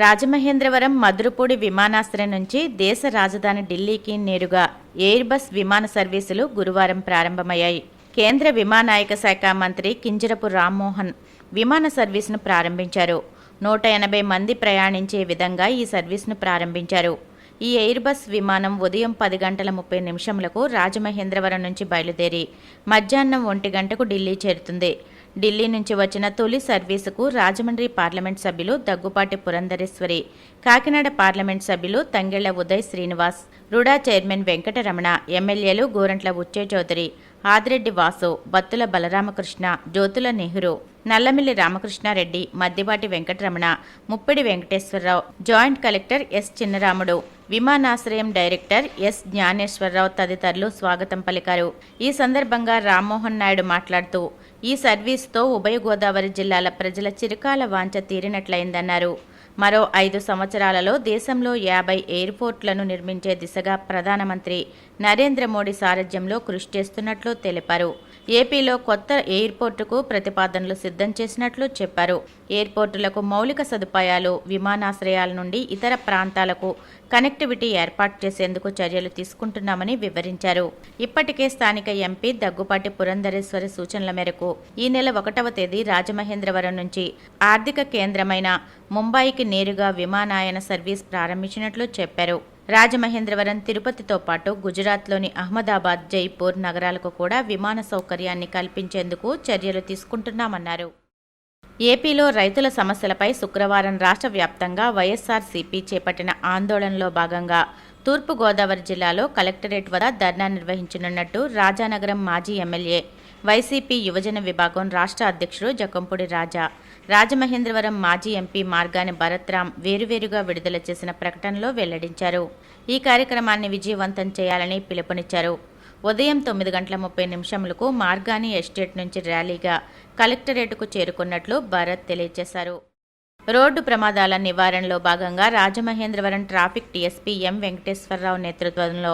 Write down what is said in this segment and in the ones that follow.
రాజమహేంద్రవరం మధురపూడి విమానాశ్రయం నుంచి దేశ రాజధాని ఢిల్లీకి నేరుగా ఎయిర్ బస్ విమాన సర్వీసులు గురువారం ప్రారంభమయ్యాయి. కేంద్ర విమానయాన శాఖ మంత్రి కింజరపు రామ్మోహన్ విమాన సర్వీసును ప్రారంభించారు. 180 మంది ప్రయాణించే విధంగా ఈ సర్వీసును ప్రారంభించారు. ఈ ఎయిర్ బస్ విమానం ఉదయం 10:30 రాజమహేంద్రవరం నుంచి బయలుదేరి మధ్యాహ్నం 1 గంటకు ఢిల్లీ చేరుతుంది. ఢిల్లీ నుంచి వచ్చిన తొలి సర్వీసుకు రాజమండ్రి పార్లమెంట్ సభ్యులు దగ్గుపాటి పురంధరేశ్వరి, కాకినాడ పార్లమెంట్ సభ్యులు తంగెళ్ల ఉదయ్ శ్రీనివాస్, రుడా చైర్మన్ వెంకటరమణ, ఎమ్మెల్యేలు గోరంట్ల ఉచ్చే Chowdary, Adireddy Vasu, Bathula Balaramakrishna, Jyothula Nehru, Nallamilli Ramakrishna Reddy, Maddipati Venkataramana, Muppidi Venkateswara Rao, joint collector S Chinnaramudu, విమానాశ్రయం డైరెక్టర్ ఎస్ జ్ఞానేశ్వరరావు తదితరులు స్వాగతం పలికారు. ఈ సందర్భంగా రామ్మోహన్ నాయుడు మాట్లాడుతూ ఈ సర్వీస్తో ఉభయ గోదావరి జిల్లాల ప్రజల చిరకాల వాంఛ తీరినట్లయిందన్నారు. మరో 5 సంవత్సరాలలో దేశంలో 50 ఎయిర్పోర్ట్లను నిర్మించే దిశగా ప్రధానమంత్రి నరేంద్ర మోడీ సారథ్యంలో కృషి చేస్తున్నట్లు తెలిపారు. ఏపీలో కొత్త ఎయిర్పోర్టుకు ప్రతిపాదనలు సిద్ధం చేసినట్లు చెప్పారు. ఎయిర్పోర్టులకు మౌలిక సదుపాయాలు, విమానాశ్రయాల నుండి ఇతర ప్రాంతాలకు కనెక్టివిటీ ఏర్పాటు చేసేందుకు చర్యలు తీసుకుంటున్నామని వివరించారు. ఇప్పటికే స్థానిక ఎంపీ దగ్గుపాటి పురంధరేశ్వరి సూచనల మేరకు ఈ నెల 1వ తేదీ రాజమహేంద్రవరం నుంచి ఆర్థిక కేంద్రమైన ముంబైకి నేరుగా విమానయాన సర్వీస్ ప్రారంభించినట్లు చెప్పారు. రాజమహేంద్రవరం, తిరుపతితో పాటు గుజరాత్లోని అహ్మదాబాద్, జైపూర్ నగరాలకు కూడా విమాన సౌకర్యాన్ని కల్పించేందుకు చర్యలు తీసుకుంటున్నామన్నారు. ఏపీలో రైతుల సమస్యలపై శుక్రవారం రాష్ట్ర వ్యాప్తంగా వైఎస్ఆర్సీపీ చేపట్టిన ఆందోళనలో భాగంగా తూర్పుగోదావరి జిల్లాలో కలెక్టరేట్ వద్ద ధర్నా నిర్వహించనున్నట్టు రాజానగరం మాజీ ఎమ్మెల్యే, వైసీపీ యువజన విభాగం రాష్ట్ర అధ్యక్షుడు జకంపూడి రాజా, రాజమహేంద్రవరం మాజీ ఎంపీ మార్గాని భరత్రామ్ వేరువేరుగా విడుదల చేసిన ప్రకటనలో వెల్లడించారు. ఈ కార్యక్రమాన్ని విజయవంతం చేయాలని పిలుపునిచ్చారు. ఉదయం 9:30 మార్గాని ఎస్టేట్ నుంచి ర్యాలీగా కలెక్టరేట్కు చేరుకున్నట్లు భరత్ తెలియజేశారు. రోడ్డు ప్రమాదాల నివారణలో భాగంగా Rajamahendravaram traffic DSP M Venkateswararao నేతృత్వంలో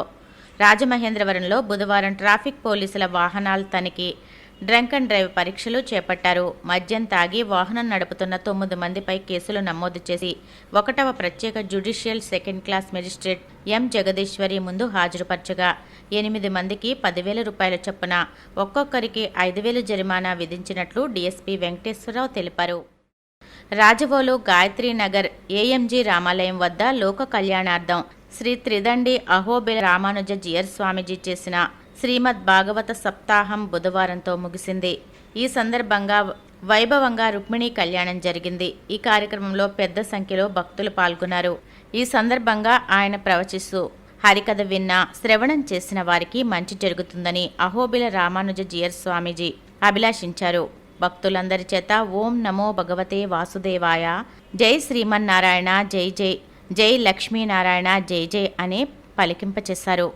రాజమహేంద్రవరంలో బుధవారం ట్రాఫిక్ పోలీసుల వాహనాల తనిఖీ, డ్రంక్ అండ్ డ్రైవ్ పరీక్షలు చేపట్టారు. మద్యం తాగి వాహనం నడుపుతున్న 9 మందిపై కేసులు నమోదు చేసి 1వ ప్రత్యేక జ్యుడిషియల్ సెకండ్ క్లాస్ మెజిస్ట్రేట్ ఎం జగదీశ్వరి ముందు హాజరుపరచగా 8 మందికి 10,000 రూపాయల చొప్పున ఒక్కొక్కరికి 5,000 జరిమానా విధించినట్లు డీఎస్పీ వెంకటేశ్వరరావు తెలిపారు. రాజవోలు గాయత్రీనగర్ ఏఎంజీ రామాలయం వద్ద లోక కళ్యాణార్థం శ్రీ త్రిదండి అహోబిల రామానుజ జియర్ స్వామీజీ చేసిన శ్రీమద్ భాగవత సప్తాహం బుధవారంతో ముగిసింది. ఈ సందర్భంగా వైభవంగా రుక్మిణీ కళ్యాణం జరిగింది. ఈ కార్యక్రమంలో పెద్ద సంఖ్యలో భక్తులు పాల్గొన్నారు. ఈ సందర్భంగా ఆయన ప్రవచిస్తూ హరికథ విన్నా, శ్రవణం చేసిన వారికి మంచి జరుగుతుందని అహోబిల రామానుజ జియర్ స్వామీజీ అభిలాషించారు. భక్తులందరి చేత ఓం నమో భగవతే వాసుదేవాయ, జై శ్రీమన్నారాయణ, జై జై, జై లక్ష్మీనారాయణ, జై జై అనే పలికింపచేశారు.